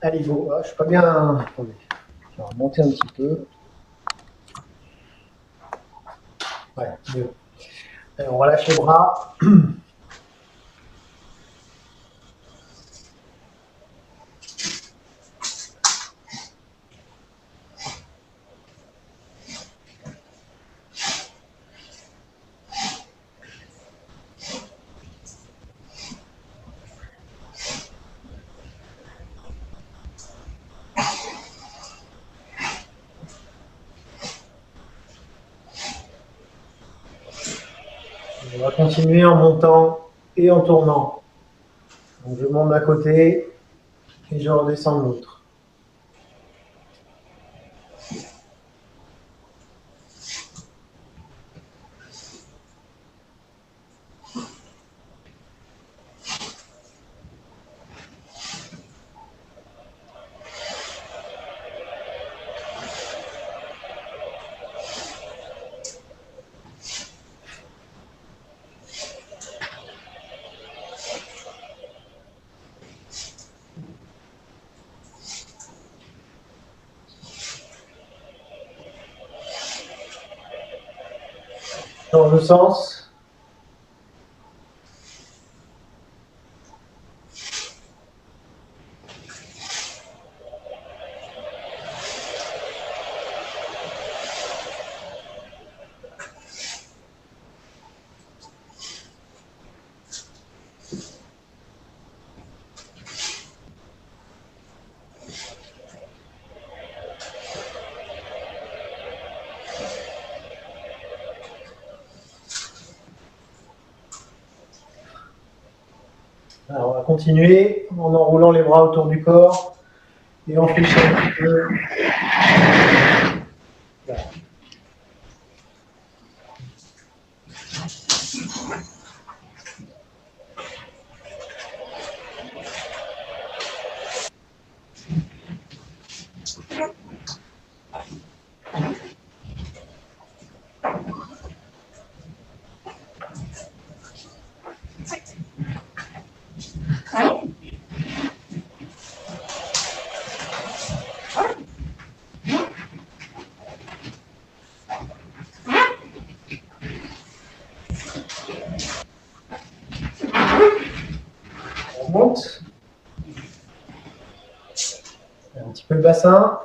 Allez, go. Ah, je suis pas bien. Attendez. Je vais remonter un petit peu. Ouais, mieux. Allez, on relâche les bras. On va continuer en montant et en tournant. Donc je monte d'un côté et je redescends de l'autre. Change de sens. Alors, on va continuer en enroulant les bras autour du corps et en fléchant un petit peu. Voilà. On monte. Un petit peu le bassin.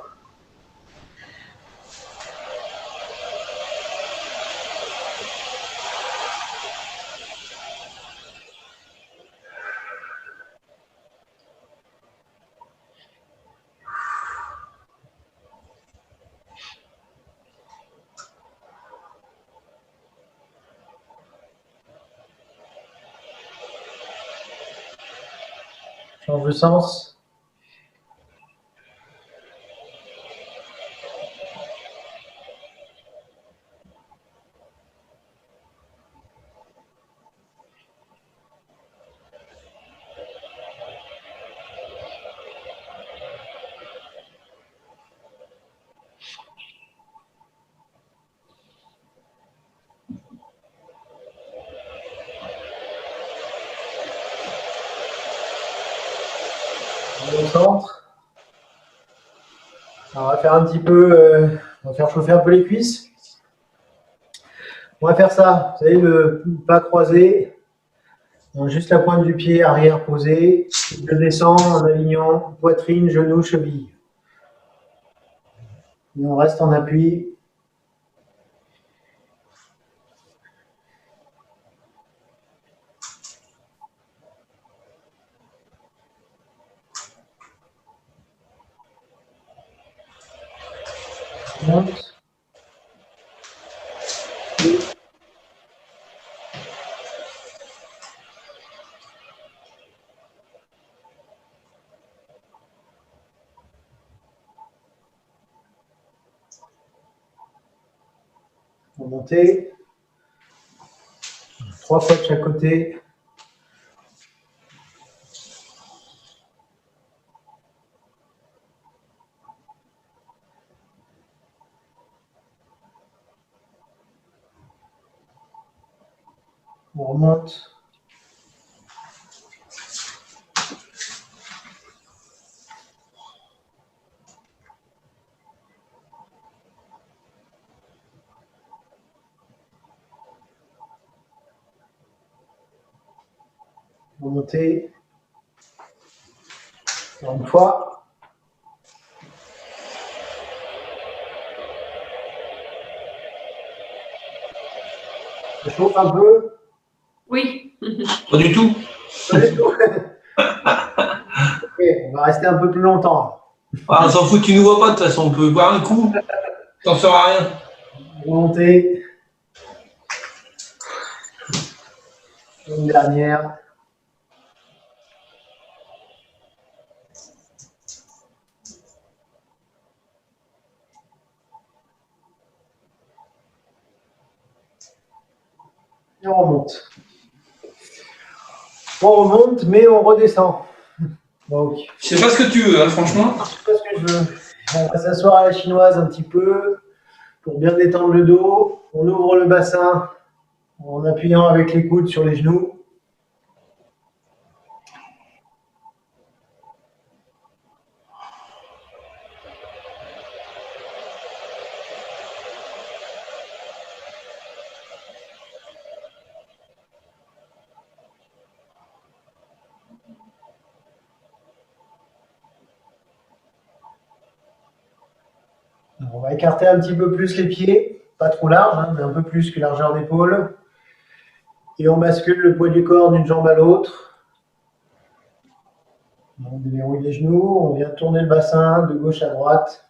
Change de sens. On centre. Alors, on va faire un petit peu, on va faire chauffer un peu les cuisses. On va faire ça, vous savez, le pas croisé, donc juste la pointe du pied arrière posée. Je descends en alignant poitrine, genou, cheville. Et on reste en appui. On monte. On monte. 3 fois de chaque côté. On remonte. Remonter. Encore une fois. Ça chauffe un peu? Oui. Pas du tout. Pas du tout. Ok, on va rester un peu plus longtemps. Ah, on s'en fout, tu nous vois pas de toute façon, on peut boire un coup, t'en sera rien. Remonter. Une dernière. Et on remonte. On remonte, mais on redescend. Donc, Je sais pas ce que tu veux, hein, franchement. je sais pas ce que je veux. On va s'asseoir à la chinoise un petit peu pour bien détendre le dos. On ouvre le bassin en appuyant avec les coudes sur les genoux. On va écarter un petit peu plus les pieds, pas trop large, hein, mais un peu plus que largeur d'épaule. Et on bascule le poids du corps d'une jambe à l'autre. On déverrouille les genoux, on vient tourner le bassin de gauche à droite.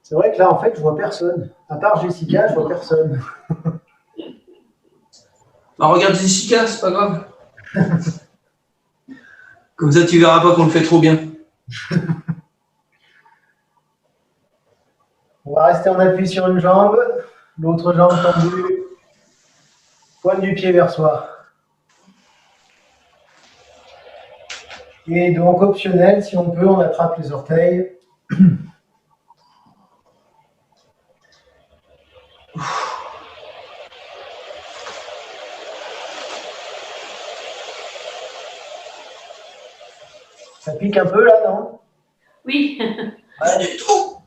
C'est vrai que là, en fait, je vois personne. À part Jessica, je vois personne. Bah, regarde Jessica, c'est pas grave. Comme ça, tu verras pas qu'on le fait trop bien. On va rester en appui sur une jambe, l'autre jambe tendue, pointe du pied vers soi. Et donc, optionnel, si on peut, on attrape les orteils. Ça pique un peu là, non? Oui. Pas du tout.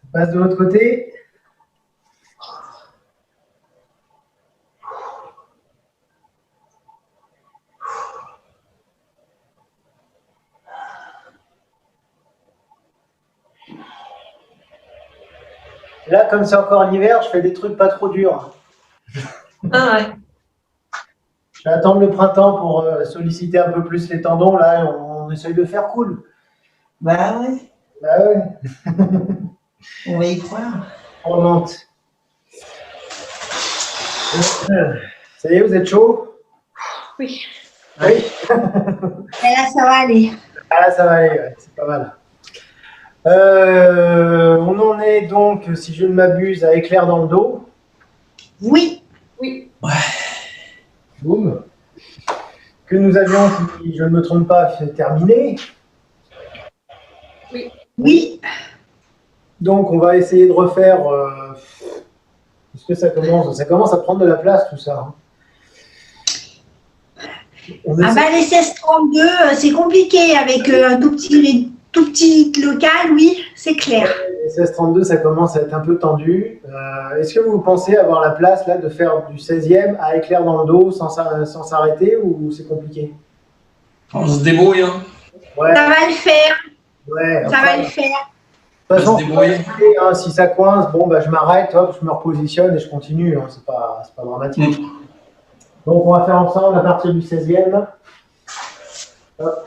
On passe de l'autre côté. Là, comme c'est encore l'hiver, je fais des trucs pas trop durs. Ah ouais. Je vais attendre le printemps pour solliciter un peu plus les tendons. Là, on essaye de faire cool. Bah ouais, Bah ouais, on va y croire. on remonte. Ça y est, vous êtes chaud? Oui. Oui. Et là, ça va aller. Ah, ça va aller, ouais, c'est pas mal. On en est donc, si je ne m'abuse, à éclair dans le dos. Oui, Oui. Boum. Que nous avions, si je ne me trompe pas, terminé. oui. Donc, on va essayer de refaire. Est-ce que ça commence? Ça commence à prendre de la place, tout ça. Hein. On Ah essaie- bah les 1632, c'est compliqué avec un tout petit local, oui, c'est clair. Les 16-32, ça commence à être un peu tendu. Est-ce que vous pensez avoir la place là de faire du 16e à éclair dans le dos sans s'arrêter ou c'est compliqué? On se débrouille, hein. Ouais, Ça va le faire, ouais. ça va le faire. De toute façon, On va se débrouiller. hein, si ça coince, bon, bah, je m'arrête, hop, je me repositionne et je continue. Hein, c'est pas dramatique. Donc, on va faire ensemble à partir du 16e. Hop.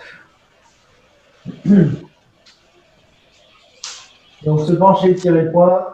Donc, se pencher, tirer le point.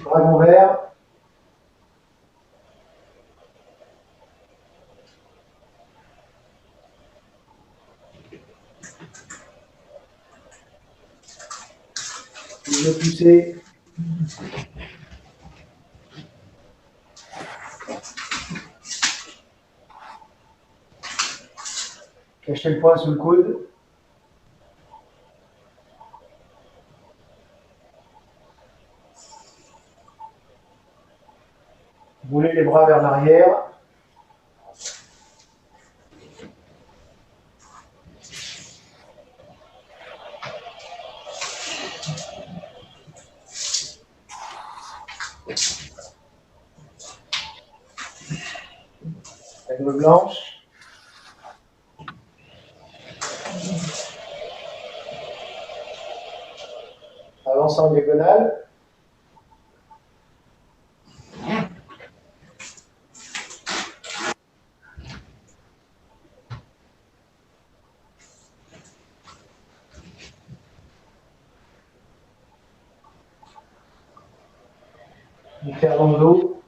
Dragon vert. de pousser. Cachez le poing sous le coude. Roulez les bras vers l'arrière. Aigle blanche. Avance en diagonale. Du fer dans le dos.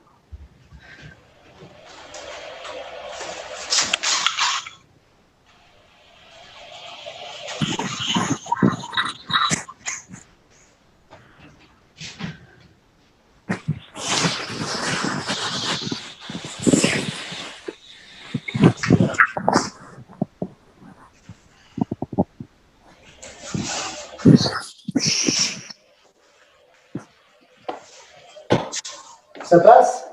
Ça passe?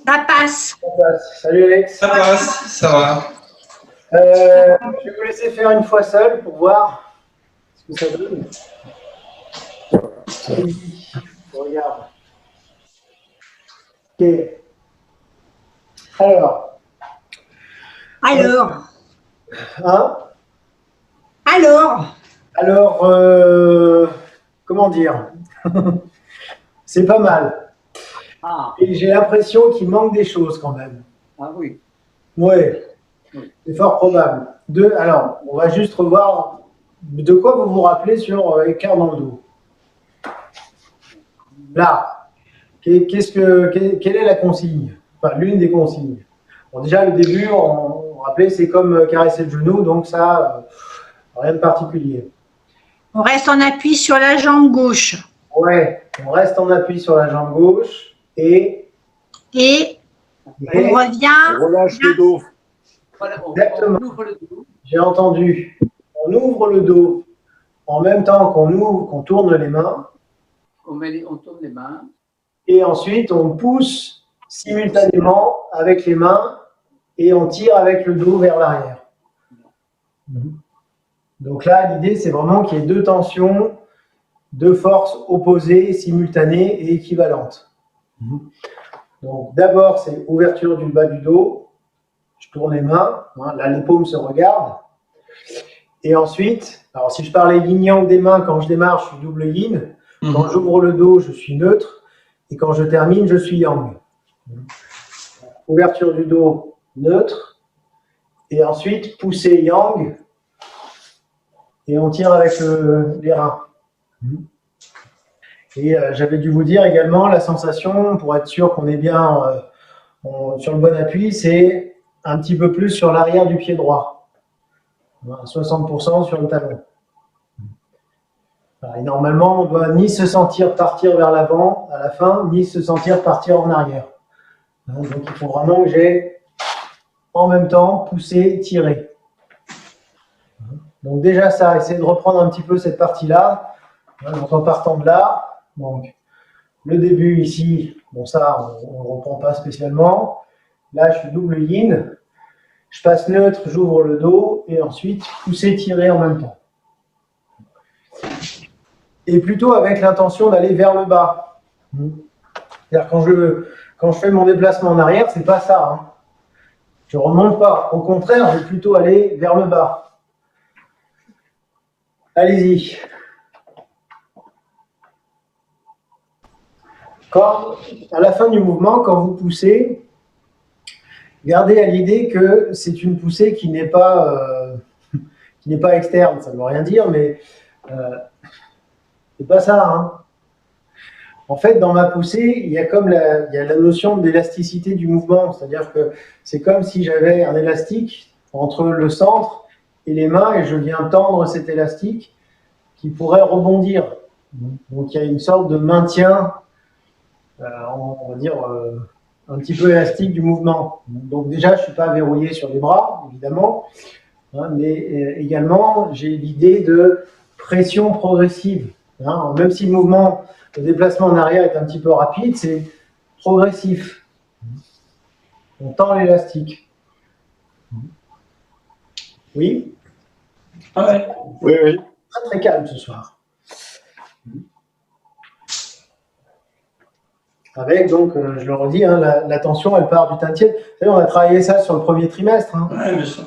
Ça passe. Ça passe. Salut Alex. Ça passe, ça va. Je vais vous laisser faire une fois seul pour voir ce que ça donne. Regarde. Ok. Alors. Hein? Alors, comment dire? C'est pas mal. Ah, Et j'ai l'impression qu'il manque des choses quand même. ah oui. Ouais, c'est fort probable. Alors, on va juste revoir de quoi vous vous rappelez sur écart dans le dos. Là, quelle est la consigne? Enfin, l'une des consignes. Bon, déjà, le début, on rappelait, c'est comme caresser le genou, donc ça, rien de particulier. On reste en appui sur la jambe gauche. Ouais, on reste en appui sur la jambe gauche et on revient. Relâche le dos. Voilà, Exactement. on ouvre le dos. j'ai entendu. On ouvre le dos en même temps qu'on tourne les mains On tourne les mains. et ensuite on pousse simultanément avec les mains et on tire avec le dos vers l'arrière. Donc là, l'idée, c'est vraiment qu'il y ait deux tensions, deux forces opposées, simultanées et équivalentes. Donc d'abord, c'est ouverture du bas du dos. Je tourne les mains. Hein, là, les paumes se regardent. Et ensuite, alors si je parlais yin yang des mains, quand je démarre, je suis double yin. Quand j'ouvre le dos, je suis neutre. Et quand je termine, je suis yang. Ouverture du dos, neutre. Et ensuite, poussée yang. Et on tire avec les reins. Et j'avais dû vous dire également, la sensation, pour être sûr qu'on est bien sur le bon appui, c'est un petit peu plus sur l'arrière du pied droit. 60% sur le talon. Et normalement, on ne doit ni se sentir partir vers l'avant à la fin, ni se sentir partir en arrière. Donc il faut vraiment que j'ai en même temps poussé, tiré. Donc déjà ça, essayez de reprendre un petit peu cette partie-là. Donc en partant de là, donc le début ici, bon ça on ne reprend pas spécialement. Là je suis double yin, je passe neutre, j'ouvre le dos et ensuite pousser, tirer en même temps. Et plutôt avec l'intention d'aller vers le bas. C'est-à-dire quand je fais mon déplacement en arrière, c'est pas ça. Hein. Je remonte pas. Au contraire, je vais plutôt aller vers le bas. Allez-y. À la fin du mouvement, quand vous poussez, gardez à l'idée que c'est une poussée qui n'est pas externe. Ça ne veut rien dire, mais c'est pas ça. Hein. En fait, dans ma poussée, il y a la notion d'élasticité du mouvement. C'est-à-dire que c'est comme si j'avais un élastique entre le centre et les mains et je viens tendre cet élastique qui pourrait rebondir. Donc il y a une sorte de maintien, on va dire, un petit peu élastique du mouvement. Donc déjà, je ne suis pas verrouillé sur les bras, évidemment, hein, mais également, j'ai l'idée de pression progressive. Hein. Même si le mouvement, le déplacement en arrière est un petit peu rapide, c'est progressif. On tend l'élastique. Oui, Ah ouais. Oui, oui. très très calme ce soir. Avec, donc, je le redis, hein, la tension, elle part du Tantien. Vous savez, on a travaillé ça sur le premier trimestre, hein, Ouais, bien sûr.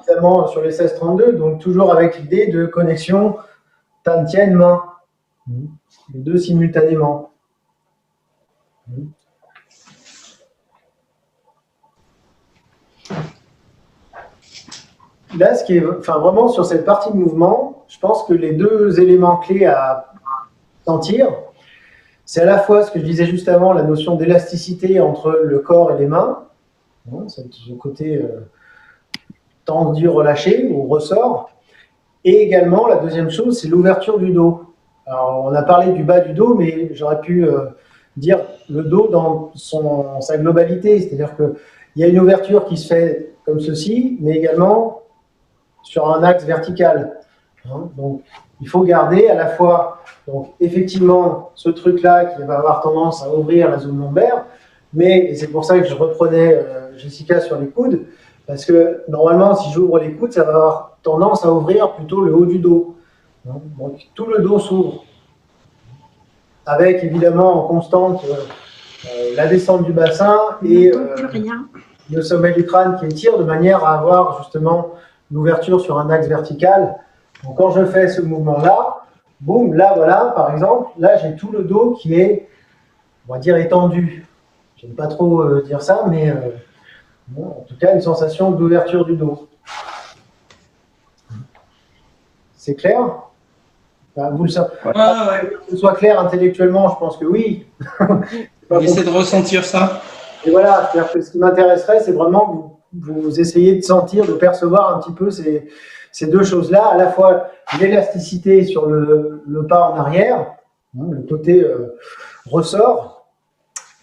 notamment sur les 16-32, donc toujours avec l'idée de connexion Tantien-main, les deux simultanément. Là, ce qui est, enfin, vraiment sur cette partie de mouvement, je pense que les deux éléments clés à sentir, c'est à la fois ce que je disais juste avant, la notion d'élasticité entre le corps et les mains, hein, ce côté tendu, relâché ou ressort, et également la deuxième chose, c'est l'ouverture du dos. Alors, on a parlé du bas du dos, mais j'aurais pu dire le dos dans sa globalité, c'est-à-dire qu'il y a une ouverture qui se fait comme ceci, mais également sur un axe vertical. Hein, donc, il faut garder à la fois, donc, effectivement, ce truc-là qui va avoir tendance à ouvrir la zone lombaire, mais, et c'est pour ça que je reprenais Jessica sur les coudes, parce que normalement, si j'ouvre les coudes, ça va avoir tendance à ouvrir plutôt le haut du dos. Hein, donc, tout le dos s'ouvre, avec évidemment en constante la descente du bassin et le sommet du crâne qui étire de manière à avoir justement l'ouverture sur un axe vertical. Donc quand je fais ce mouvement-là, boum, là voilà, par exemple, là j'ai tout le dos qui est, on va dire, étendu. Je n'aime pas trop dire ça, mais bon, en tout cas une sensation d'ouverture du dos. C'est clair? Enfin, vous le savez. Ouais. Que ce soit clair intellectuellement, je pense que oui. On essaie de ressentir ça. Et voilà, c'est-à-dire que ce qui m'intéresserait, c'est vraiment que vous essayez de sentir, de percevoir un petit peu ces deux choses-là, à la fois l'élasticité sur le pas en arrière, hein, le côté ressort,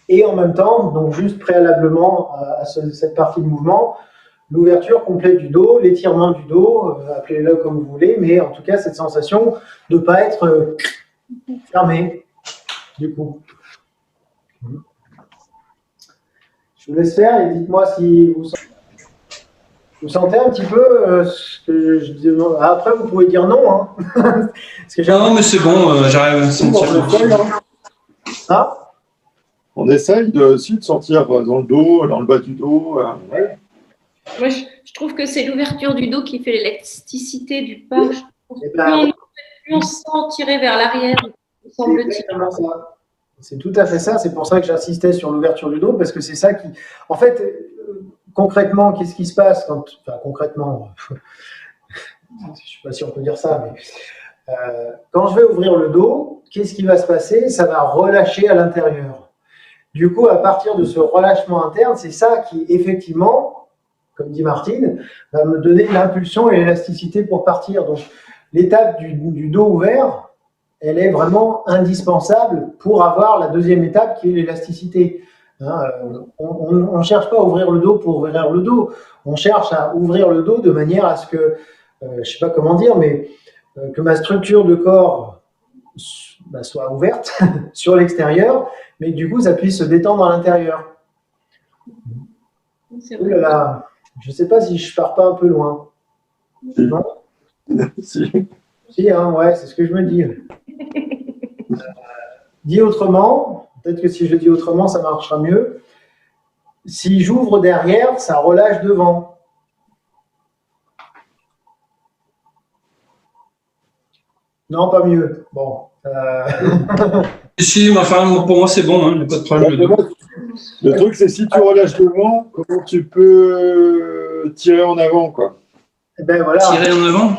et en même temps, donc juste préalablement à cette partie de mouvement, l'ouverture complète du dos, l'étirement du dos, appelez-le comme vous voulez, mais en tout cas cette sensation de ne pas être fermé, du coup. Je vous laisse faire et dites-moi si vous sentez un petit peu ce que je demande. Après, vous pouvez dire non. Hein. Parce que Non, mais c'est bon, j'arrive à sentir. Ah, On essaye aussi de sentir dans le dos, dans le bas du dos. Ouais. Moi, je trouve que c'est l'ouverture du dos qui fait l'élasticité du pas. Je trouve et que ben, plus on sent tirer vers l'arrière, c'est semble-t-il. exactement ça. C'est tout à fait ça. C'est pour ça que j'insistais sur l'ouverture du dos, parce que c'est ça qui. En fait, concrètement, qu'est-ce qui se passe quand. Enfin, concrètement, je ne sais pas si on peut dire ça, mais quand je vais ouvrir le dos, qu'est-ce qui va se passer? Ça va relâcher à l'intérieur. Du coup, à partir de ce relâchement interne, c'est ça qui, effectivement, comme dit Martine, va me donner l'impulsion et l'élasticité pour partir. Donc, l'étape du dos ouvert, elle est vraiment indispensable pour avoir la deuxième étape qui est l'élasticité. Hein, on ne cherche pas à ouvrir le dos pour ouvrir le dos. On cherche à ouvrir le dos de manière à ce que, je ne sais pas comment dire, mais que ma structure de corps soit ouverte sur l'extérieur, mais que du coup, ça puisse se détendre à l'intérieur. C'est Ouh vrai. là là, je ne sais pas si je pars pas un peu loin. Non? Si. Si, hein, ouais, c'est ce que je me dis. Dit autrement, peut-être que si je le dis autrement, ça marchera mieux. Si j'ouvre derrière, ça relâche devant. Non, pas mieux. Bon. Si, mais enfin, pour moi, c'est bon, il n'y a pas de problème. Le dos. Le truc, c'est si tu relâches devant, comment tu peux tirer en avant, quoi. Eh ben voilà, Tirer en avant.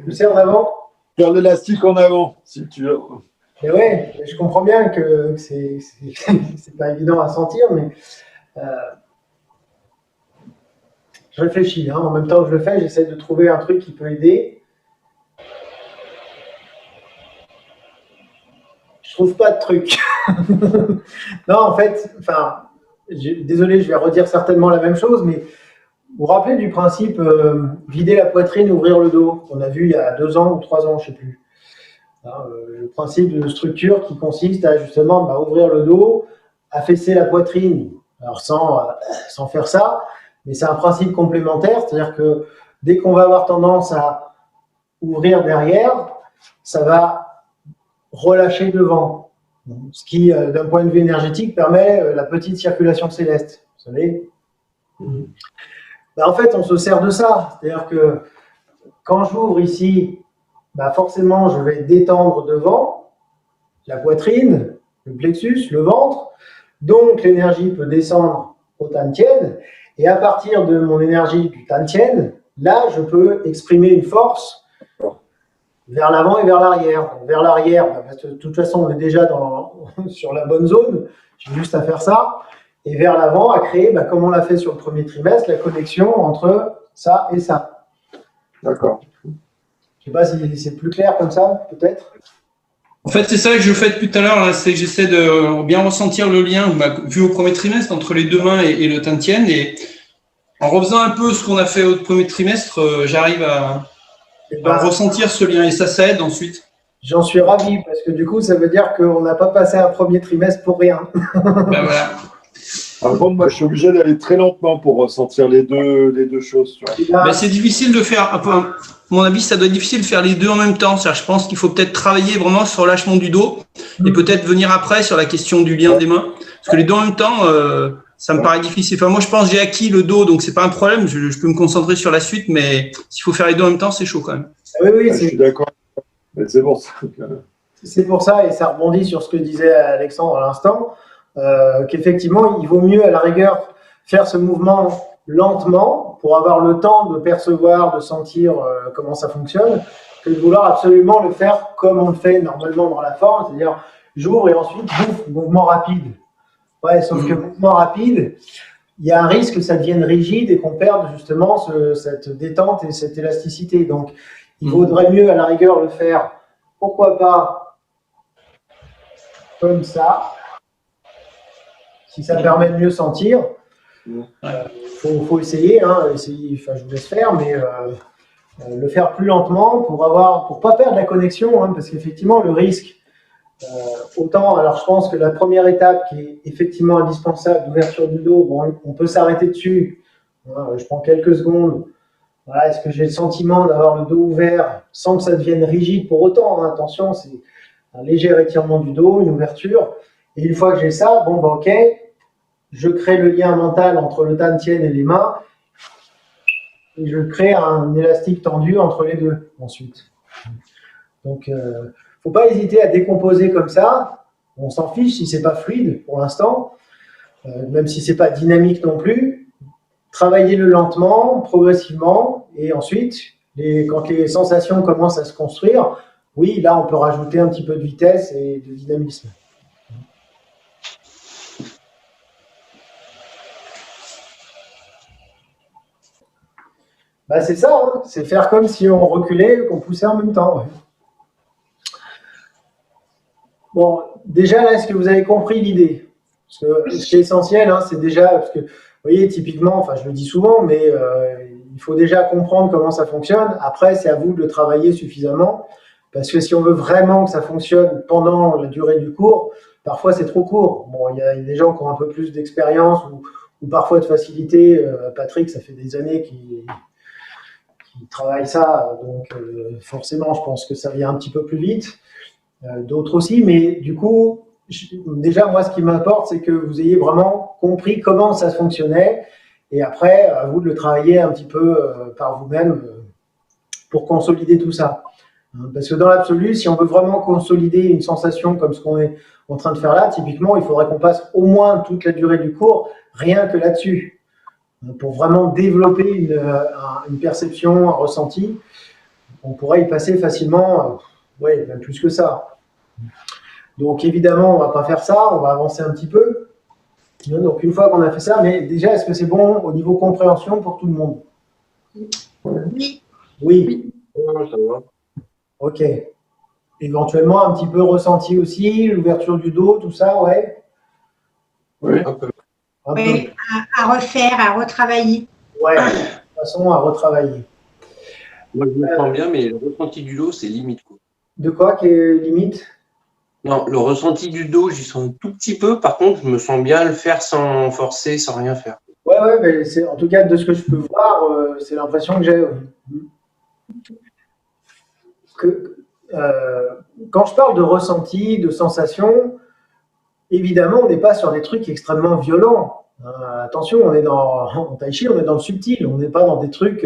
pousser en avant. Faire l'élastique en avant, si tu veux. Et ouais, je comprends bien que c'est pas évident à sentir, mais je réfléchis. Hein. En même temps que je le fais, j'essaie de trouver un truc qui peut aider. trouve pas de truc. Non, en fait, enfin, désolé, je vais redire certainement la même chose, mais vous vous rappelez du principe vider la poitrine, ouvrir le dos, qu'on a vu il y a 2 ans ou 3 ans, je ne sais plus. Hein, le principe de structure qui consiste à justement ouvrir le dos, affaisser la poitrine, alors sans faire ça, mais c'est un principe complémentaire, c'est-à-dire que dès qu'on va avoir tendance à ouvrir derrière, ça va relâcher devant, ce qui, d'un point de vue énergétique, permet la petite circulation céleste, vous savez. En fait, on se sert de ça, c'est-à-dire que quand j'ouvre ici, forcément, je vais détendre devant, la poitrine, le plexus, le ventre, donc l'énergie peut descendre au tantien, et à partir de mon énergie du tantien, là, je peux exprimer une force vers l'avant et vers l'arrière. Vers l'arrière, parce que de toute façon, on est déjà sur la bonne zone, j'ai juste à faire ça, et vers l'avant, à créer, comme on l'a fait sur le premier trimestre, la connexion entre ça et ça. D'accord. Je ne sais pas si c'est plus clair comme ça, peut-être. En fait, c'est ça que je fais depuis tout à l'heure, c'est que j'essaie de bien ressentir le lien, vu au premier trimestre, entre les deux mains et le tantien. Et en refaisant un peu ce qu'on a fait au premier trimestre, j'arrive à ressentir ce lien et ça aide ensuite. J'en suis ravi, parce que du coup, ça veut dire qu'on n'a pas passé un premier trimestre pour rien. Voilà. Par contre, moi, je suis obligé d'aller très lentement pour ressentir les deux choses. Tu vois. C'est difficile de faire, à mon avis, ça doit être difficile de faire les deux en même temps. Je pense qu'il faut peut-être travailler vraiment sur le relâchement du dos et peut-être venir après sur la question du lien des mains. Parce que les deux en même temps, ça me paraît difficile. Enfin, moi, je pense que j'ai acquis le dos, donc c'est pas un problème. Je peux me concentrer sur la suite, mais s'il faut faire les deux en même temps, c'est chaud quand même. Oui, je suis d'accord. Mais c'est bon. C'est pour ça, et ça rebondit sur ce que disait Alexandre à l'instant, qu'effectivement, il vaut mieux à la rigueur faire ce mouvement lentement pour avoir le temps de percevoir, de sentir comment ça fonctionne, que de vouloir absolument le faire comme on le fait normalement dans la forme, c'est-à-dire j'ouvre et ensuite mouvement rapide. Ouais, sauf que mouvement rapide, il y a un risque que ça devienne rigide et qu'on perde justement cette détente et cette élasticité. Donc, il vaudrait mieux à la rigueur le faire, pourquoi pas, comme ça, si ça permet de mieux sentir. Faut essayer, enfin, je vous laisse faire, mais le faire plus lentement pour pas perdre la connexion, parce qu'effectivement, le risque, autant, alors je pense que la première étape qui est effectivement indispensable d'ouverture du dos, on peut s'arrêter dessus. Je prends quelques secondes. Voilà, est-ce que j'ai le sentiment d'avoir le dos ouvert sans que ça devienne rigide pour autant, attention, c'est un léger étirement du dos, une ouverture. Et une fois que j'ai ça, ok, je crée le lien mental entre le tantien et les mains et je crée un élastique tendu entre les deux ensuite. Donc, faut pas hésiter à décomposer comme ça. On s'en fiche si c'est pas fluide pour l'instant, même si c'est pas dynamique non plus. Travaillez-le lentement, progressivement, et ensuite, quand les sensations commencent à se construire, oui, là, on peut rajouter un petit peu de vitesse et de dynamisme. C'est ça, c'est faire comme si on reculait, qu'on poussait en même temps. Bon, déjà, là, est-ce que vous avez compris l'idée? Parce que ce qui est essentiel, c'est déjà, parce que, vous voyez, typiquement, enfin, je le dis souvent, mais il faut déjà comprendre comment ça fonctionne. Après, c'est à vous de le travailler suffisamment, parce que si on veut vraiment que ça fonctionne pendant la durée du cours, parfois c'est trop court. Bon, il y a des gens qui ont un peu plus d'expérience ou parfois de facilité. Patrick, ça fait des années qu'il travaille ça, donc forcément, je pense que ça vient un petit peu plus vite. D'autres aussi, mais du coup, déjà, moi, ce qui m'importe, c'est que vous ayez vraiment compris comment ça fonctionnait, et après, à vous de le travailler un petit peu par vous-même pour consolider tout ça. Parce que dans l'absolu, si on veut vraiment consolider une sensation comme ce qu'on est en train de faire là, typiquement, il faudrait qu'on passe au moins toute la durée du cours rien que là-dessus, pour vraiment développer une perception, un ressenti. On pourrait y passer facilement, même plus que ça. Donc évidemment, on ne va pas faire ça, on va avancer un petit peu. Donc une fois qu'on a fait ça, mais déjà, est-ce que c'est bon au niveau compréhension pour tout le monde? Oui. Oui. Ouais, ça va. Ok. éventuellement un petit peu ressenti aussi, l'ouverture du dos, tout ça, ouais. Oui. Un peu. Un peu. Ouais, à refaire, à retravailler. Ouais, de toute façon, à retravailler. Moi, je me sens bien, mais le ressenti du dos, c'est limite, quoi. De quoi qui est limite? Non, le ressenti du dos, j'y sens un tout petit peu. Par contre, je me sens bien le faire sans forcer, sans rien faire. Ouais, mais c'est, en tout cas, de ce que je peux voir, c'est l'impression que j'ai. Quand je parle de ressenti, de sensation, évidemment, on n'est pas sur des trucs extrêmement violents. Attention, on est en tai chi, on est dans le subtil, on n'est pas dans des trucs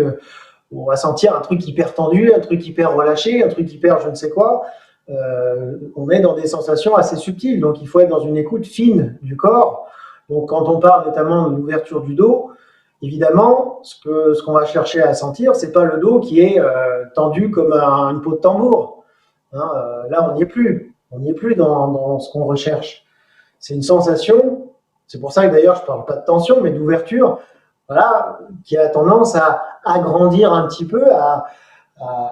où on va sentir un truc hyper tendu, un truc hyper relâché, un truc hyper je ne sais quoi. On est dans des sensations assez subtiles, donc il faut être dans une écoute fine du corps. Donc quand on parle notamment de l'ouverture du dos, évidemment, ce qu'on va chercher à sentir, c'est pas le dos qui est tendu comme une peau de tambour. Là, on n'y est plus. On n'y est plus dans ce qu'on recherche. C'est une sensation. C'est pour ça que d'ailleurs, je parle pas de tension, mais d'ouverture, voilà, qui a tendance à agrandir un petit peu, à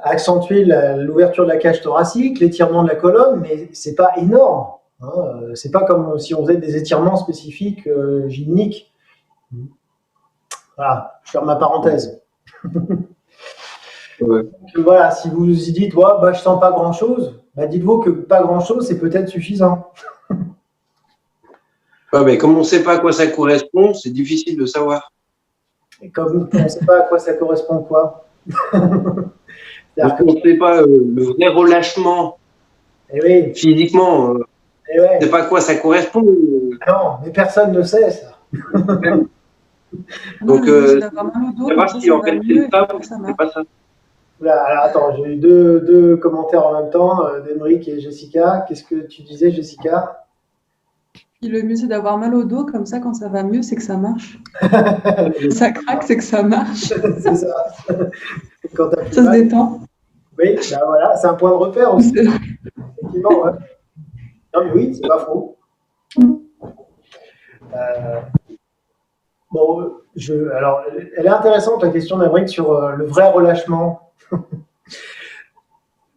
accentuer l'ouverture de la cage thoracique, l'étirement de la colonne, mais c'est pas énorme. C'est pas comme si on faisait des étirements spécifiques gymniques. Voilà, je ferme ma parenthèse. Ouais. Donc, voilà, si vous y dites, ouais, bah, je sens pas grand-chose, bah, dites-vous que pas grand-chose, c'est peut-être suffisant. Ouais, mais comme on ne sait pas à quoi ça correspond, c'est difficile de savoir. Et comme on ne sait pas à quoi ça correspond, quoi. Parce qu'on ne sait pas le vrai relâchement Eh oui, physiquement. eh ouais. On ne sait pas à quoi ça correspond. Non, mais personne ne sait ça. Donc, savoir si en fait c'est ça ou ça c'est pas ça. Là, alors, attends, j'ai eu deux commentaires en même temps, d'Emeric et Jessica. Qu'est-ce que tu disais, Jessica? Puis le mieux, c'est d'avoir mal au dos, comme ça, quand ça va mieux, c'est que ça marche. Ça craque, c'est que ça marche. C'est ça. Quand t'as plus Ça se mal. détend. Oui, ben voilà, c'est un point de repère aussi. Effectivement, ouais. Non, mais oui, c'est pas faux. Bon, alors, elle est intéressante, la question d'Emeric sur le vrai relâchement.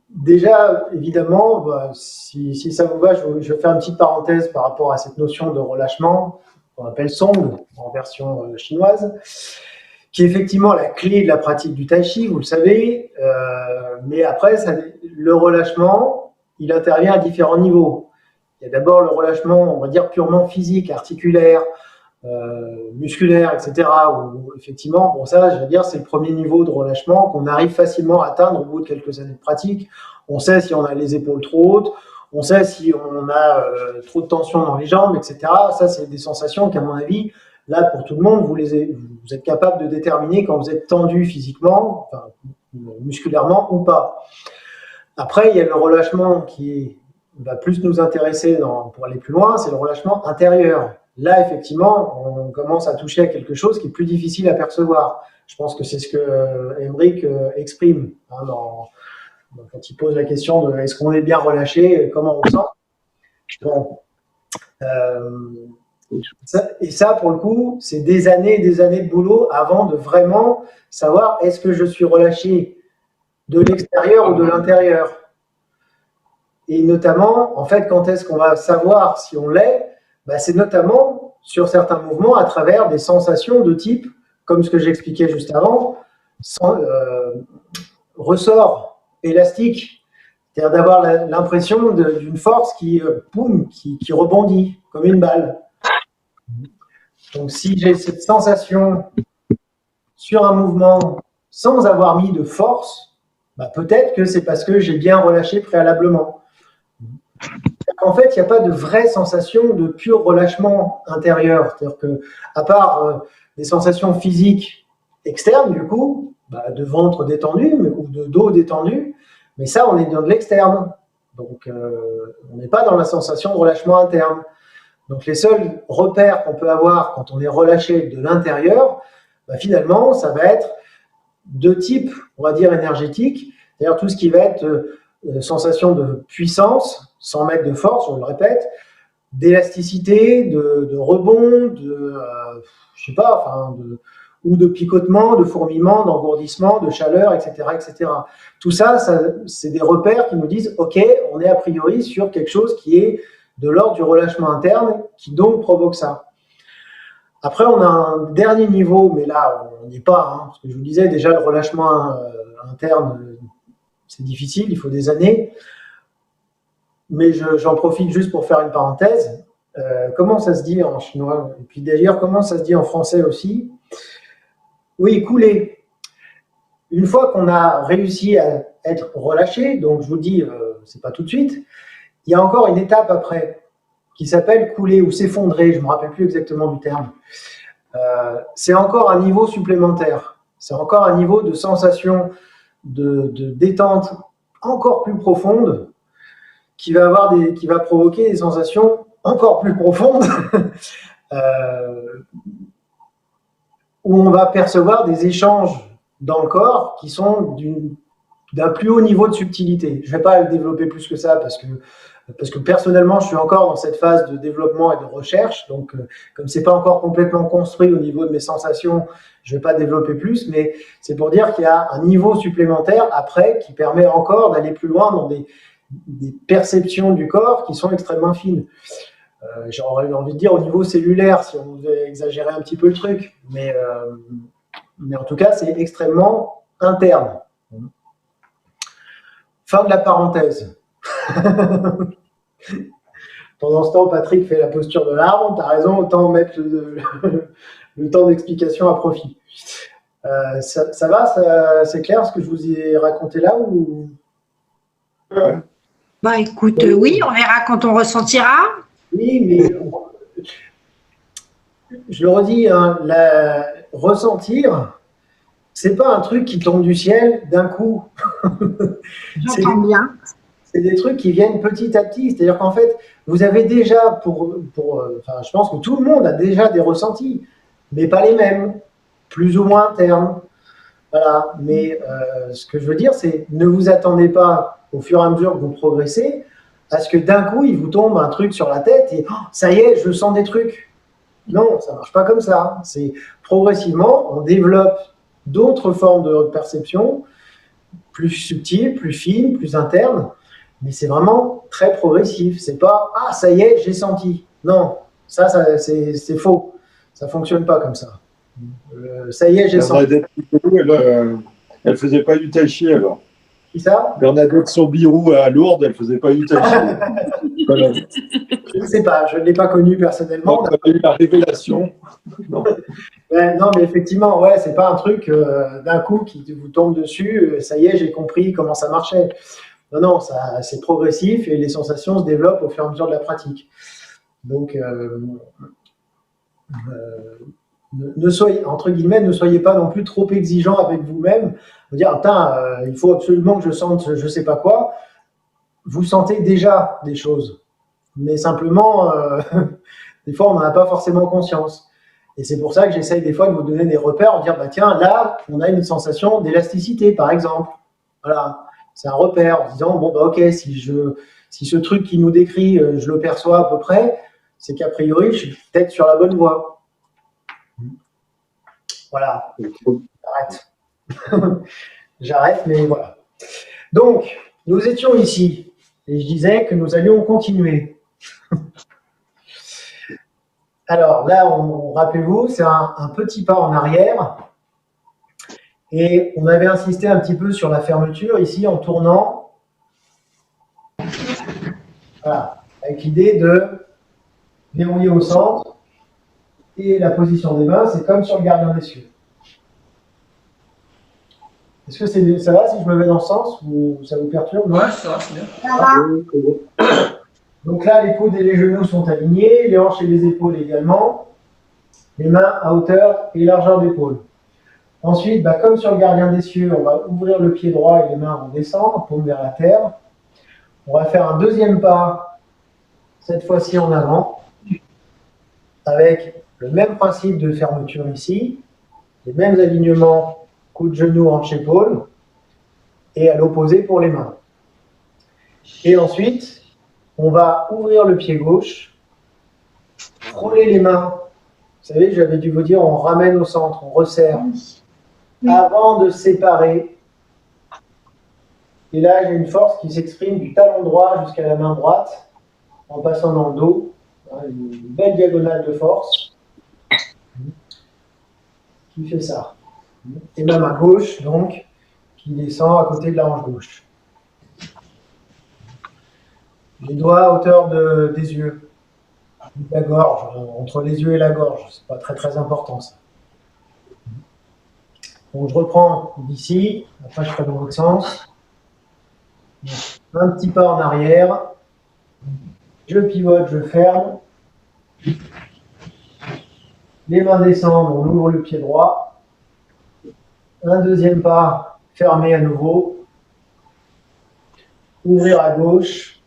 Déjà, évidemment, bah, si ça vous va, je vais faire une petite parenthèse par rapport à cette notion de relâchement, qu'on appelle Song en version chinoise, qui est effectivement la clé de la pratique du tai chi, vous le savez. Mais après, le relâchement, il intervient à différents niveaux. Il y a d'abord le relâchement, on va dire, purement physique, articulaire, musculaire, etc. Où effectivement, bon ça, je veux dire, c'est le premier niveau de relâchement qu'on arrive facilement à atteindre au bout de quelques années de pratique. On sait si on a les épaules trop hautes, on sait si on a trop de tension dans les jambes, etc. Ça, c'est des sensations qu'à mon avis, là, pour tout le monde, vous êtes capable de déterminer quand vous êtes tendu physiquement, enfin, musculairement ou pas. Après, il y a le relâchement qui va plus nous intéresser pour aller plus loin, c'est le relâchement intérieur. Là, effectivement, on commence à toucher à quelque chose qui est plus difficile à percevoir. Je pense que c'est ce que Emeric exprime quand il pose la question de est-ce qu'on est bien relâché, comment on sent. Bon. Et ça, pour le coup, c'est des années et des années de boulot avant de vraiment savoir est-ce que je suis relâché de l'extérieur ou de l'intérieur. Et notamment, en fait, quand est-ce qu'on va savoir si on l'est? C'est notamment sur certains mouvements à travers des sensations de type, comme ce que j'expliquais juste avant, ressort élastique, c'est-à-dire d'avoir l'impression d'une force qui rebondit comme une balle. Donc si j'ai cette sensation sur un mouvement sans avoir mis de force, peut-être que c'est parce que j'ai bien relâché préalablement. En fait, il n'y a pas de vraie sensation de pur relâchement intérieur. C'est-à-dire que, à part des sensations physiques externes, du coup, de ventre détendu ou de dos détendu, mais ça, on est dans de l'externe. Donc, on n'est pas dans la sensation de relâchement interne. Donc, les seuls repères qu'on peut avoir quand on est relâché de l'intérieur, finalement, ça va être de type, on va dire, énergétique, c'est-à-dire tout ce qui va être sensation de puissance, sans mettre de force, on le répète, d'élasticité, de rebond, ou de picotement, de fourmillement, d'engourdissement, de chaleur, etc., etc. Tout ça, c'est des repères qui nous disent, OK, on est a priori sur quelque chose qui est de l'ordre du relâchement interne, qui donc provoque ça. Après, on a un dernier niveau, mais là, on n'y est pas, hein, parce que je vous disais, déjà, le relâchement interne, c'est difficile, il faut des années. Mais j'en profite juste pour faire une parenthèse. Comment ça se dit en chinois? Et puis d'ailleurs, comment ça se dit en français aussi? Oui, couler. Une fois qu'on a réussi à être relâché, donc je vous dis, c'est pas tout de suite, il y a encore une étape après qui s'appelle couler ou s'effondrer, je ne me rappelle plus exactement du terme. C'est encore un niveau supplémentaire. C'est encore un niveau de sensation de détente encore plus profonde qui va provoquer des sensations encore plus profondes où on va percevoir des échanges dans le corps qui sont d'un plus haut niveau de subtilité. Je ne vais pas le développer plus que ça parce que personnellement, je suis encore dans cette phase de développement et de recherche. Donc, comme ce n'est pas encore complètement construit au niveau de mes sensations, je ne vais pas développer plus, mais c'est pour dire qu'il y a un niveau supplémentaire après qui permet encore d'aller plus loin dans des perceptions du corps qui sont extrêmement fines. J'aurais envie de dire au niveau cellulaire, si on devait exagérer un petit peu le truc, mais en tout cas, c'est extrêmement interne. Fin de la parenthèse. Pendant ce temps, Patrick fait la posture de l'arbre. Tu as raison, autant mettre le temps d'explication à profit. Ça va, c'est clair ce que je vous ai raconté là ou... Bah écoute, oui, on verra quand on ressentira. Oui, mais je le redis, hein, ressentir, c'est pas un truc qui tombe du ciel d'un coup. J'entends bien. C'est des trucs qui viennent petit à petit. C'est-à-dire qu'en fait, vous avez déjà, je pense que tout le monde a déjà des ressentis, mais pas les mêmes, plus ou moins internes. Voilà. Mais ce que je veux dire, c'est ne vous attendez pas, au fur et à mesure que vous progressez, à ce que d'un coup, il vous tombe un truc sur la tête et oh, ça y est, je sens des trucs. Non, ça ne marche pas comme ça. C'est progressivement, on développe d'autres formes de perception, plus subtiles, plus fines, plus internes. Mais c'est vraiment très progressif. C'est pas « Ah, ça y est, j'ai senti ». Non, ça c'est faux. Ça ne fonctionne pas comme ça. Ça y est, j'ai senti. Bernadette, elle faisait pas du tai chi alors. Qui ça? Bernadette Sorbirou à Lourdes, elle faisait pas du tai chi. Voilà. Je ne sais pas, je ne l'ai pas connue personnellement. On a eu la révélation. Non. Ouais, non, mais effectivement, ouais, c'est pas un truc d'un coup qui vous tombe dessus. Ça y est, j'ai compris comment ça marchait. Non, c'est progressif et les sensations se développent au fur et à mesure de la pratique. Donc, ne soyez, entre guillemets, ne soyez pas non plus trop exigeant avec vous-même. Vous dire, il faut absolument que je sente je ne sais pas quoi. Vous sentez déjà des choses. Mais simplement, des fois, on n'en a pas forcément conscience. Et c'est pour ça que j'essaye des fois de vous donner des repères, de dire, bah tiens, là, on a une sensation d'élasticité, par exemple. Voilà. C'est un repère en disant, bon, bah ok, si ce truc qui nous décrit, je le perçois à peu près, c'est qu'a priori, je suis peut-être sur la bonne voie. Voilà. J'arrête. J'arrête, mais voilà. Donc, nous étions ici, et je disais que nous allions continuer. Alors là, rappelez-vous, c'est un petit pas en arrière. Et on avait insisté un petit peu sur la fermeture ici en tournant. Voilà, avec l'idée de verrouiller au centre. Et la position des mains, c'est comme sur le gardien des cieux. Est-ce que ça va si je me mets dans ce sens ou ça vous perturbe? Ouais, ça va, c'est bien. Ça va. Donc là, les coudes et les genoux sont alignés, les hanches et les épaules également. Les mains à hauteur et largeur d'épaule. Ensuite, comme sur le gardien des cieux, on va ouvrir le pied droit et les mains vont descendre, paume vers la terre. On va faire un deuxième pas, cette fois-ci en avant, avec le même principe de fermeture ici, les mêmes alignements, coude, genou, hanche, épaule, et à l'opposé pour les mains. Et ensuite, on va ouvrir le pied gauche, frôler les mains savez, j'avais dû vous dire, on ramène au centre, on resserre. Oui. Avant de se séparer. Et là, j'ai une force qui s'exprime du talon droit jusqu'à la main droite, en passant dans le dos. Une belle diagonale de force qui fait ça. Et ma main gauche, donc, qui descend à côté de la hanche gauche. Les doigts à hauteur des yeux, de la gorge, entre les yeux et la gorge. C'est pas très très important ça. Donc je reprends d'ici, après je ferai dans l'autre sens. Un petit pas en arrière. Je pivote, je ferme. Les mains descendent, on ouvre le pied droit. Un deuxième pas, fermé à nouveau. Ouvrir à gauche,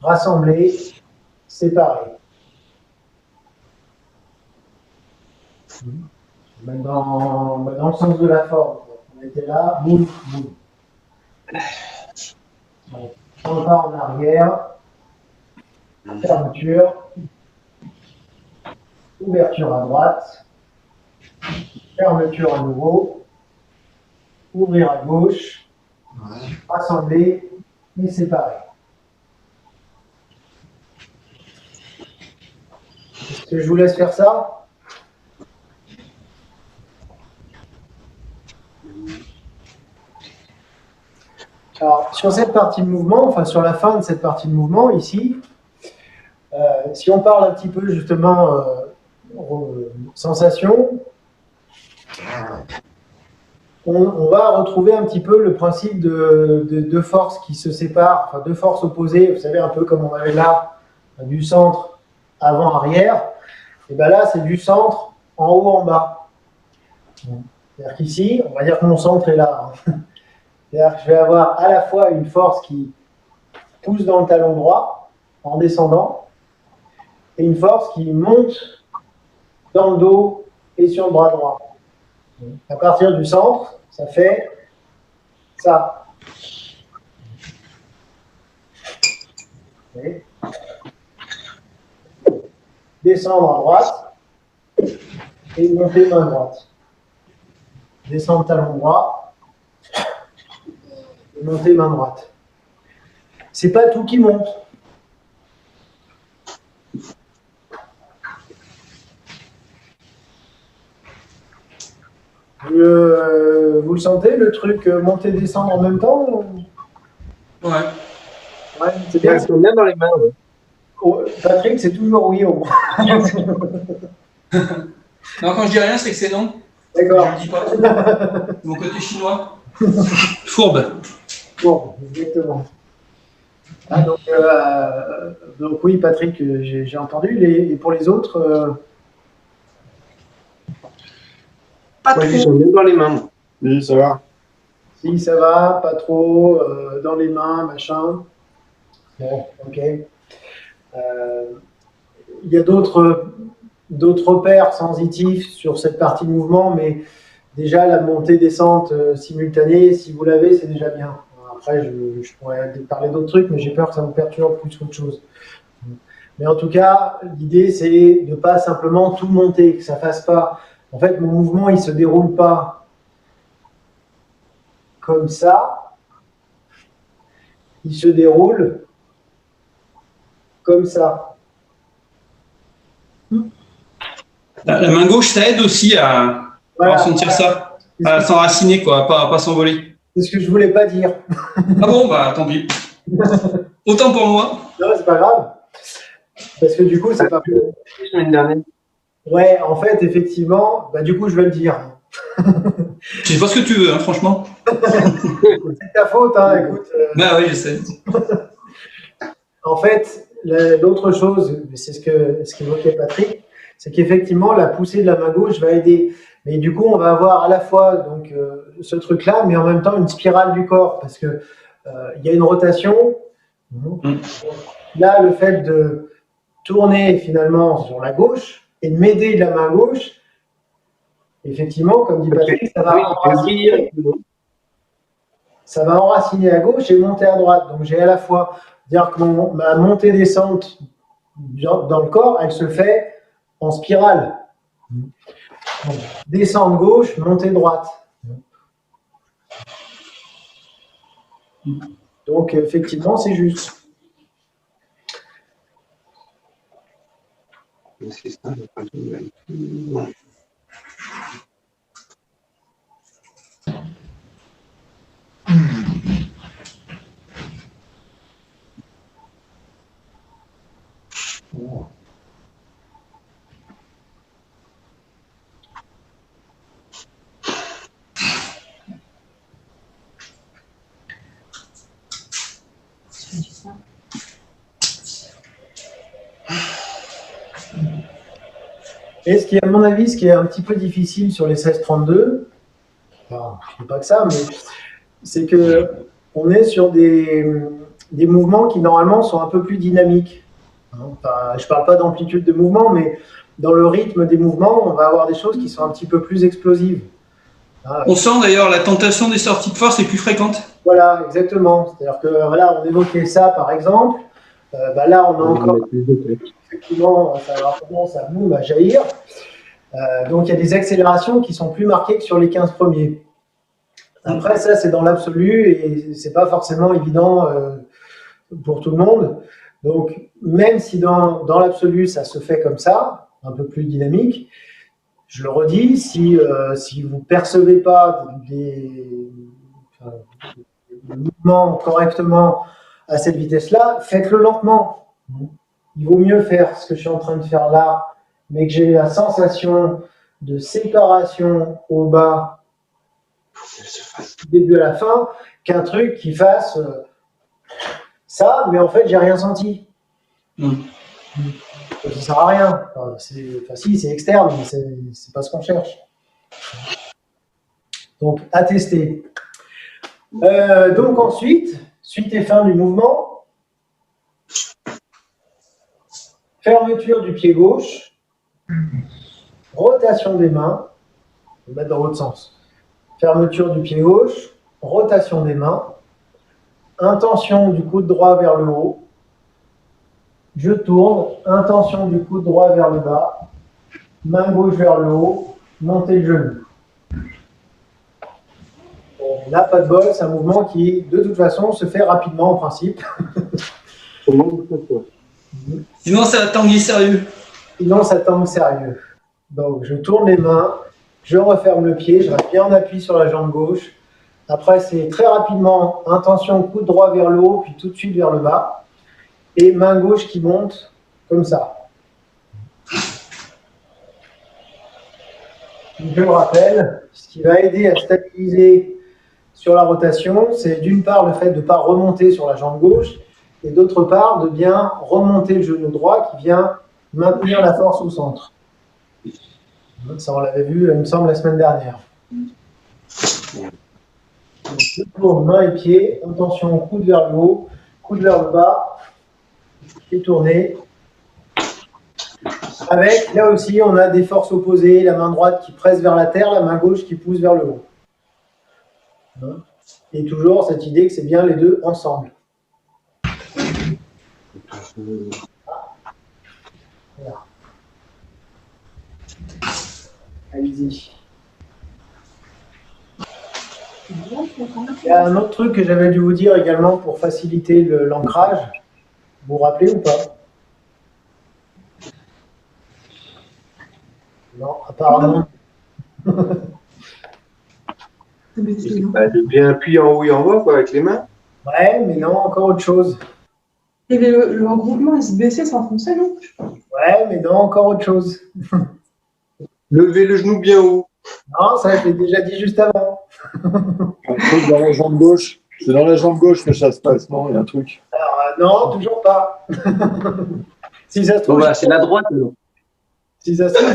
rassembler, séparer. Même dans le sens de la forme. On était là, boum, boum. On part en arrière. Fermeture. Ouverture à droite. Fermeture à nouveau. Ouvrir à gauche. Rassembler et séparer. Est-ce que je vous laisse faire ça? Alors, sur cette partie de mouvement, enfin sur la fin de cette partie de mouvement, ici, si on parle un petit peu justement sensation, on va retrouver un petit peu le principe de deux forces qui se séparent, enfin deux forces opposées, vous savez, un peu comme on avait là, du centre avant-arrière, et bien là, c'est du centre en haut, en bas. C'est-à-dire qu'ici, on va dire que mon centre est là. C'est-à-dire que je vais avoir à la fois une force qui pousse dans le talon droit, en descendant, et une force qui monte dans le dos et sur le bras droit. À partir du centre, ça fait ça. Okay. Descendre à droite et monter main droite. Descendre talon droit et monter main droite. C'est pas tout qui monte. Vous le sentez, le truc monter-descendre en même temps? Ouais. Ouais, c'est bien. Ils sont bien dans les mains. Ouais. Oh, Patrick, c'est toujours oui au moins. Non, quand je dis rien, c'est que c'est non. D'accord. Je le dis pas. Mon côté chinois. Fourbe. Bon, exactement. Ah, donc oui, Patrick, j'ai entendu. Et pour les autres, Pas Ouais, ils trop. sont bien dans les mains. Oui, ça va. si ça va, pas trop, dans les mains, machin. Bon, ok. Il y a d'autres repères sensitifs sur cette partie de mouvement, mais déjà la montée-descente simultanée, si vous l'avez, c'est déjà bien. Après, je pourrais parler d'autres trucs, mais j'ai peur que ça vous perturbe plus qu'autre chose. Mais en tout cas, l'idée, c'est de ne pas simplement tout monter, que ça ne fasse pas. En fait, mon mouvement, il ne se déroule pas comme ça. Il se déroule comme ça. La main gauche, ça aide aussi à ressentir ça, à s'enraciner, quoi, pas s'envoler. C'est ce que je ne voulais pas dire. Ah bon, bah tant pis. Autant pour moi. Non, c'est pas grave. Parce que du coup, c'est pas. La semaine dernière. Ouais, en fait, effectivement, du coup, je vais le dire. Je sais pas ce que tu veux, hein, franchement. C'est ta faute, hein, écoute. Bah oui, je sais. En fait, l'autre chose, c'est ce qu'évoquait Patrick, c'est qu'effectivement, la poussée de la main gauche va aider. Mais du coup, on va avoir à la fois donc, ce truc-là, mais en même temps une spirale du corps, parce que il y a une rotation. Là, le fait de tourner finalement sur la gauche et de m'aider de la main gauche, effectivement, comme dit Patrick, ça va enraciner à gauche et monter à droite. Donc j'ai à la fois, dire que ma montée-descente dans le corps, elle se fait en spirale. Donc, descendre gauche, monter droite. Donc, effectivement, c'est juste. C'est ça. Et ce qui est, à mon avis, ce qui est un petit peu difficile sur les 16-32, enfin, je ne dis pas que ça, mais c'est que on est sur des mouvements qui normalement sont un peu plus dynamiques. Enfin, je ne parle pas d'amplitude de mouvement, mais dans le rythme des mouvements, on va avoir des choses qui sont un petit peu plus explosives. On sent d'ailleurs la tentation des sorties de force est plus fréquente. Voilà, exactement. C'est-à-dire que voilà, on évoquait ça par exemple. Là, on a encore effectivement, ça va commencer à boum, à jaillir. Donc, il y a des accélérations qui sont plus marquées que sur les 15 premiers. Après, ça, c'est dans l'absolu et c'est pas forcément évident pour tout le monde. Donc, même si dans l'absolu, ça se fait comme ça, un peu plus dynamique, je le redis, si vous ne percevez pas des mouvements correctement à cette vitesse-là, faites-le lentement. Il vaut mieux faire ce que je suis en train de faire là, mais que j'ai la sensation de séparation au bas du début à la fin, qu'un truc qui fasse ça, mais en fait, j'ai rien senti. Ça ne sert à rien. Enfin, si, c'est externe, mais c'est pas ce qu'on cherche. Donc, à tester. Donc ensuite, suite et fin du mouvement, fermeture du pied gauche, rotation des mains, on va mettre dans l'autre sens. Fermeture du pied gauche, rotation des mains, intention du coude droit vers le haut, je tourne, intention du coude droit vers le bas, main gauche vers le haut, montée le genou. On n'a pas de bol, c'est un mouvement qui, de toute façon, se fait rapidement en principe. Sinon, ça va tanguer sérieux. Sinon, ça tangue sérieux. Donc, je tourne les mains, je referme le pied, je reste bien en appui sur la jambe gauche. Après, c'est très rapidement, intention, coude droit vers le haut, puis tout de suite vers le bas. Et main gauche qui monte, comme ça. Je le rappelle, ce qui va aider à stabiliser sur la rotation, c'est d'une part le fait de ne pas remonter sur la jambe gauche, et d'autre part de bien remonter le genou droit qui vient maintenir la force au centre. Ça, on l'avait vu, il me semble, la semaine dernière. Donc, je tourne main et pied, intention, coude vers le haut, coude vers le bas, et tourner. Avec, là aussi, on a des forces opposées, la main droite qui presse vers la terre, la main gauche qui pousse vers le haut. Et toujours cette idée que c'est bien les deux ensemble. Voilà. Allez-y. Il y a un autre truc que j'avais dû vous dire également pour faciliter l'ancrage. Vous vous rappelez ou pas? Non, apparemment. De bien appuyer en haut et en bas, quoi, avec les mains. Ouais, mais non, encore autre chose. Et le regroupement SBC s'enfonçait, non? Ouais, mais non, encore autre chose. Levez le genou bien haut. Non, ça, je l'ai déjà dit juste avant. Un truc dans la jambe gauche. C'est dans la jambe gauche que ça se passe, non? Il y a un truc. Alors, non, toujours pas. Si ça se trouve. C'est la droite, alors. Si ça se trouve.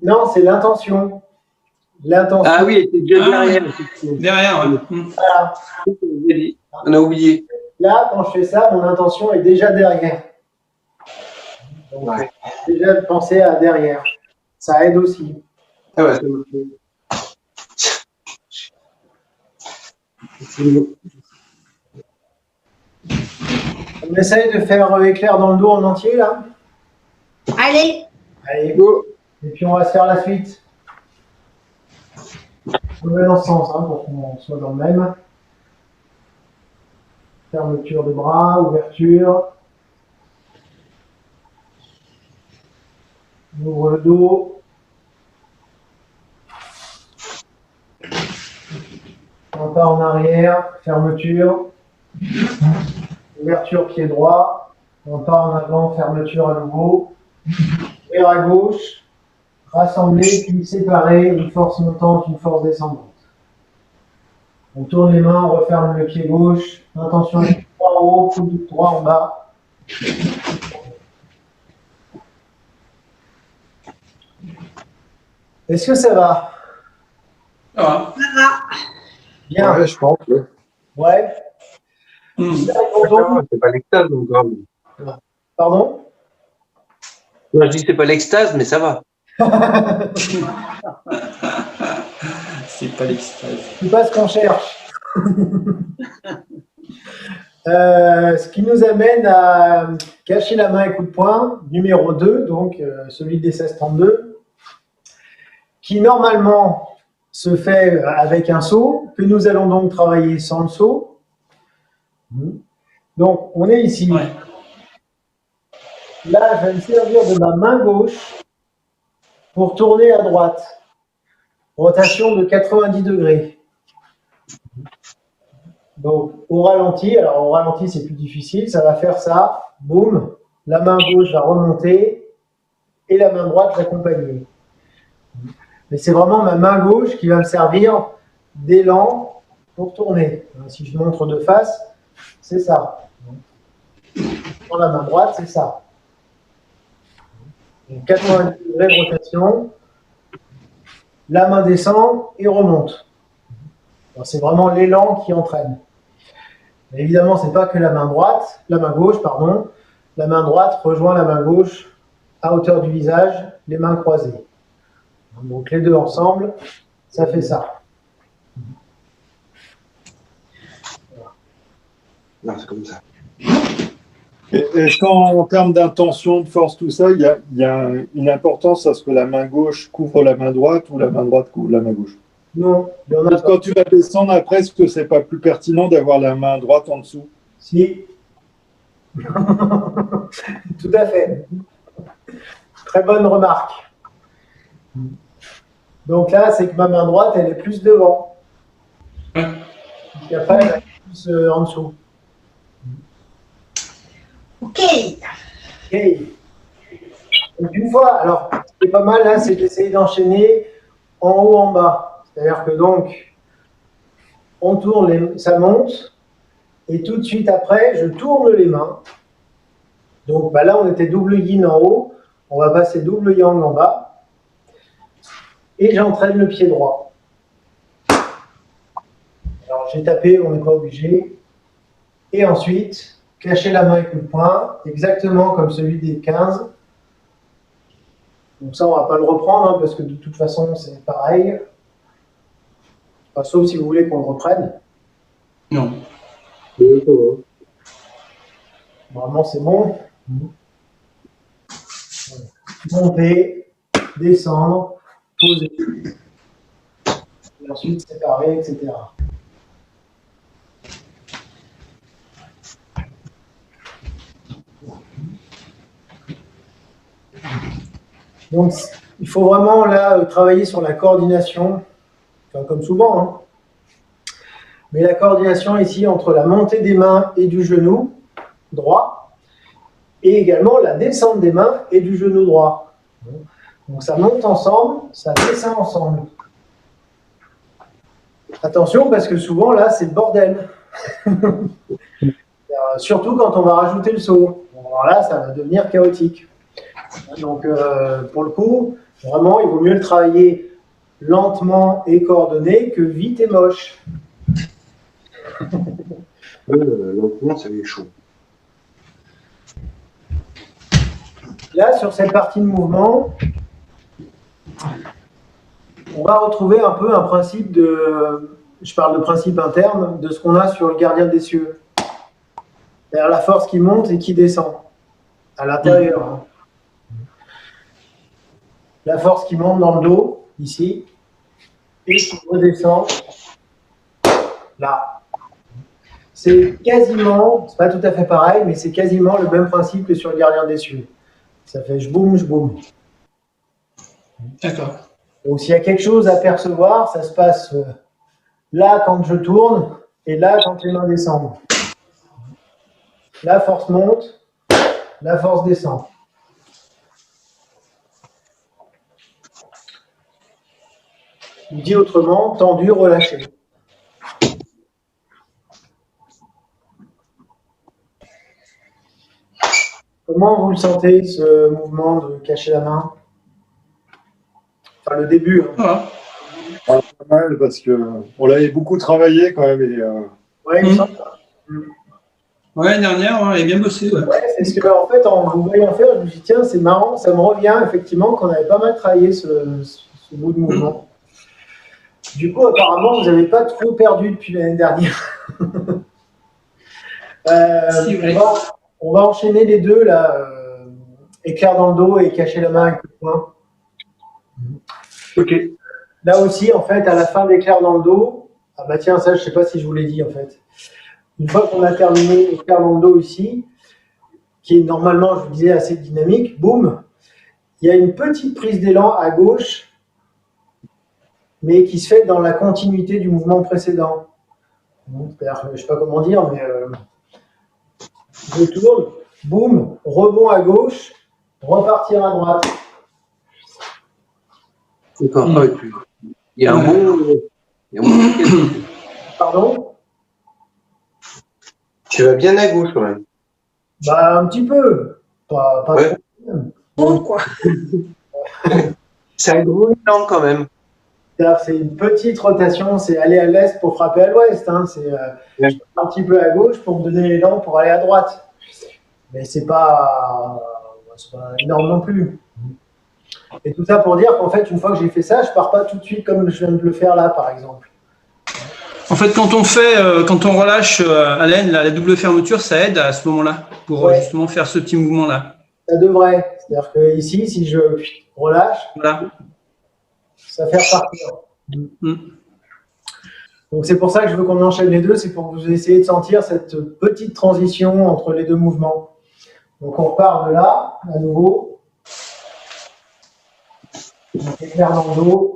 Non, c'est l'intention. L'intention. Ah oui, elle était bien derrière. Derrière, ouais. Voilà. On a oublié. Là, quand je fais ça, mon intention est déjà derrière. Donc, déjà de penser à derrière. Ça aide aussi. Ah ouais, On essaye de faire éclair dans le dos en entier, là. Allez, Allez, Go. et puis on va se faire la suite. On va dans ce sens hein, pour qu'on soit dans le même. Fermeture des bras, ouverture. On ouvre le dos. Un pas en arrière, fermeture. Ouverture pied droit. Un pas en avant, fermeture à nouveau. Et à gauche. Rassembler, puis séparer, une force montante, une force descendante. On tourne les mains, on referme le pied gauche. Intention droit en haut, coude droit en bas. Est-ce que ça va? Ça va. Bien. Ouais, je pense. Ouais. Ouais. C'est pas l'extase, donc grave. Pardon? Non, je dis c'est pas l'extase, mais ça va. C'est pas l'extase. C'est pas ce qu'on cherche. Ce qui nous amène à cacher la main et coup de poing, numéro 2, donc celui des 1632, qui normalement se fait avec un seau, que nous allons donc travailler sans le seau. Donc on est ici. Ouais. Là, je vais me servir de ma main gauche pour tourner à droite. Rotation de 90 degrés. Donc, au ralenti, alors au ralenti, c'est plus difficile, ça va faire ça, boum, la main gauche va remonter et la main droite l'accompagner. Mais c'est vraiment ma main gauche qui va me servir d'élan pour tourner. Si je montre de face, c'est ça. Dans la main droite, c'est ça. Donc 90 degrés de rotation, la main descend et remonte. C'est vraiment l'élan qui entraîne. Mais évidemment, ce n'est pas que la main droite, la main gauche, pardon. La main droite rejoint la main gauche à hauteur du visage, les mains croisées. Donc les deux ensemble, ça fait ça. Non, c'est comme ça. Est-ce qu'en termes d'intention, de force, tout ça, il y a une importance à ce que la main gauche couvre la main droite ou la main droite couvre la main gauche? Non, il y en a Parce que quand tu vas descendre après, est-ce que c'est pas plus pertinent d'avoir la main droite en dessous? Si. Tout à fait. Très bonne remarque. Donc là, c'est que ma main droite, elle est plus devant. Et après, elle est plus en dessous. Ok. Ok. Donc une fois, alors, ce qui est pas mal là, c'est d'essayer d'enchaîner en haut, en bas. C'est-à-dire que donc, on tourne, ça monte, et tout de suite après, je tourne les mains. Donc bah là, on était double yin en haut, on va passer double yang en bas, et j'entraîne le pied droit. Alors j'ai tapé, on n'est pas obligé, et ensuite, cacher la main et coup de poing, exactement comme celui des 15. Donc ça, on ne va pas le reprendre, hein, parce que de toute façon, c'est pareil. Enfin, sauf si vous voulez qu'on le reprenne. Non. Normalement, c'est bon. Monter, descendre, poser. Et ensuite, séparer, etc. Donc, il faut vraiment là travailler sur la coordination, enfin, comme souvent, hein. Mais la coordination ici entre la montée des mains et du genou droit, et également la descente des mains et du genou droit. Donc ça monte ensemble, ça descend ensemble. Attention, parce que souvent là, c'est le bordel. Surtout quand on va rajouter le saut. Alors là, ça va devenir chaotique. Donc, pour le coup, vraiment, il vaut mieux le travailler lentement et coordonné que vite et moche. Lentement, ça va être chaud. Là, sur cette partie de mouvement, on va retrouver un peu un principe je parle de principe interne, de ce qu'on a sur le gardien des cieux. C'est-à-dire la force qui monte et qui descend à l'intérieur. la force qui monte dans le dos, ici, et qui redescend là. C'est quasiment, c'est pas tout à fait pareil, mais c'est quasiment le même principe que sur le gardien d'essuie. Ça fait je boum. D'accord. Donc s'il y a quelque chose à percevoir, ça se passe là quand je tourne et là quand les mains descendent. La force monte, la force descend. Dit autrement, tendu, relâché. Comment vous le sentez, ce mouvement de cacher la main? Enfin, le début. Hein. Pas mal parce qu'on l'avait beaucoup travaillé quand même. Et, Ouais, il me semble. Ouais, l'année dernière, on avait bien bossé. Ouais. Ouais, c'est ce que, en fait, en vous voyant faire, je me suis dit, tiens, c'est marrant, ça me revient effectivement qu'on avait pas mal travaillé ce bout de mouvement. Du coup, apparemment, vous n'avez pas trop perdu depuis l'année dernière. On va enchaîner les deux, là. Éclair dans le dos et cacher la main avec le poing. Ok. Là aussi, en fait, à la fin d'éclair dans le dos, ah bah tiens, ça, je ne sais pas si je vous l'ai dit, en fait. Une fois qu'on a terminé éclair dans le dos ici, qui est normalement, je vous disais, assez dynamique, boum, il y a une petite prise d'élan à gauche, mais qui se fait dans la continuité du mouvement précédent. C'est-à-dire, je ne sais pas comment dire, mais je tourne, boum, rebond à gauche, repartir à droite. D'accord. Ah, il y a un bon. Pardon? Tu vas bien à gauche quand même. Bah, un petit peu. Pas Ouais. trop. Bon, quoi. C'est un gros élan quand même. C'est une petite rotation, c'est aller à l'est pour frapper à l'ouest. Hein. C'est un petit peu à gauche pour me donner l'élan pour aller à droite. Mais c'est pas énorme non plus. Et tout ça pour dire qu'en fait, une fois que j'ai fait ça, je pars pas tout de suite comme je viens de le faire là, par exemple. En fait, quand on relâche Alain, la double fermeture, ça aide à ce moment-là pour justement faire ce petit mouvement-là. Ça devrait. C'est-à-dire que ici, si je relâche, voilà, ça fait repartir. Donc c'est pour ça que je veux qu'on enchaîne les deux, c'est pour que vous essayiez de sentir cette petite transition entre les deux mouvements. Donc on repart de là, à nouveau. Donc éclair dans le dos.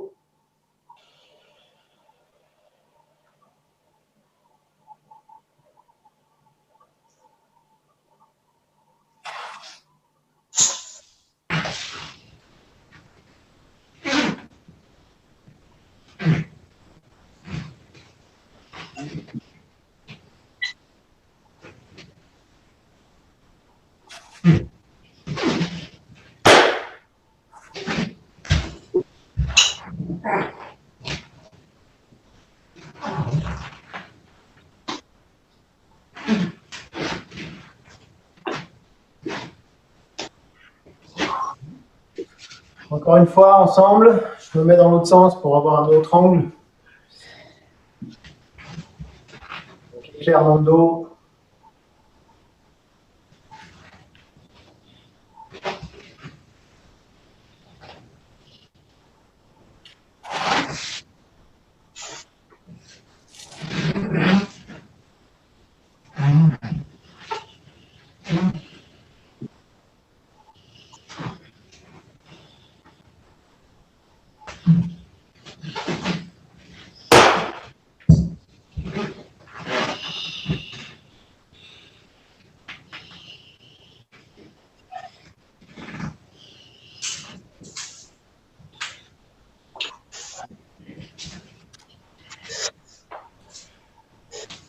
Encore une fois, ensemble, je me mets dans l'autre sens pour avoir un autre angle. Donc, éclair dans le dos.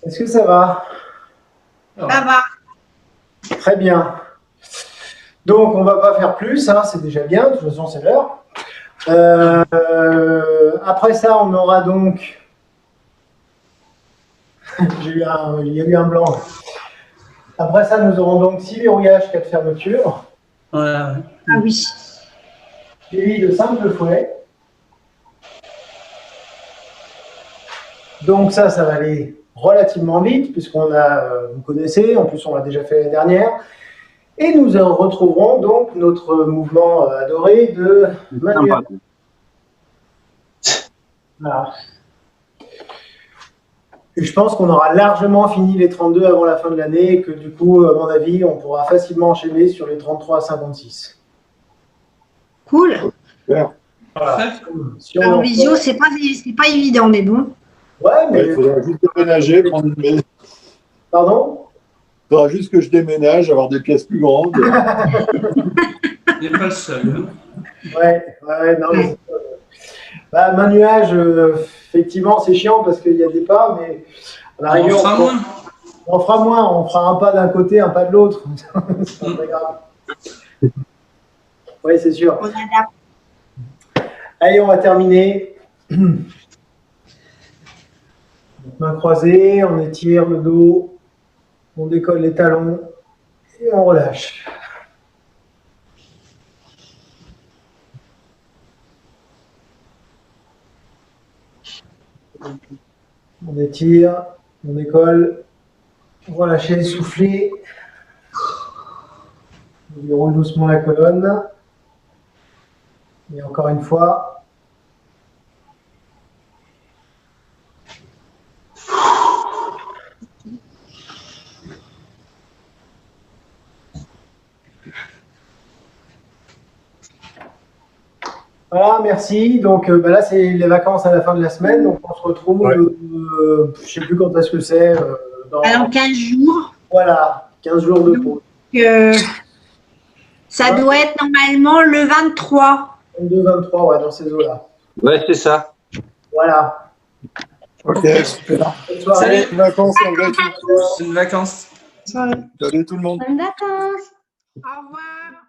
Est-ce que ça va? Ça va. Très bien. Donc, on ne va pas faire plus, hein, c'est déjà bien, de toute façon, c'est l'heure. Après ça, on aura donc... il y a eu un blanc. Après ça, nous aurons donc 6 verrouillages, 4 fermetures. Voilà. Ah oui. Suivi de simples fouets. Donc ça va aller relativement vite, puisqu'on a, vous connaissez, en plus on l'a déjà fait l'année dernière. Et nous retrouverons donc notre mouvement adoré de manuage. Voilà. Et je pense qu'on aura largement fini les 32 avant la fin de l'année et que du coup, à mon avis, on pourra facilement enchaîner sur les 33 à 56. Cool. Super. Voilà. Si En on- visio, c'est pas évident, mais bon. Ouais, mais... Il faudra juste déménager, prendre une maison. Pardon? Il faudra juste que je déménage, avoir des pièces plus grandes. On n'est pas le seul. Hein. Ouais, non, mais bah, main nuage, effectivement, c'est chiant parce qu'il y a des pas, mais à la On rigueur, fera moins. on fera moins, on fera un pas d'un côté, un pas de l'autre. C'est pas très grave. Oui, c'est sûr. On adapte. Allez, on va terminer. Main croisée, on étire le dos, on décolle les talons et on relâche. On étire, on décolle, relâchez, soufflez. On déroule doucement la colonne. Et encore une fois. Voilà, merci. Donc là, c'est les vacances à la fin de la semaine. Donc on se retrouve, Ouais. je ne sais plus quand est-ce que c'est. Alors, 15 jours. Voilà, 15 jours de pause. Ça doit être normalement le 23. 22, 23, ouais, dans ces eaux-là. Ouais, c'est ça. Voilà. Ok, super. Bonne soirée. Salut. Bonnes vacances, André. Bonnes vacances. Salut tout le monde. Bonnes vacances. Au revoir.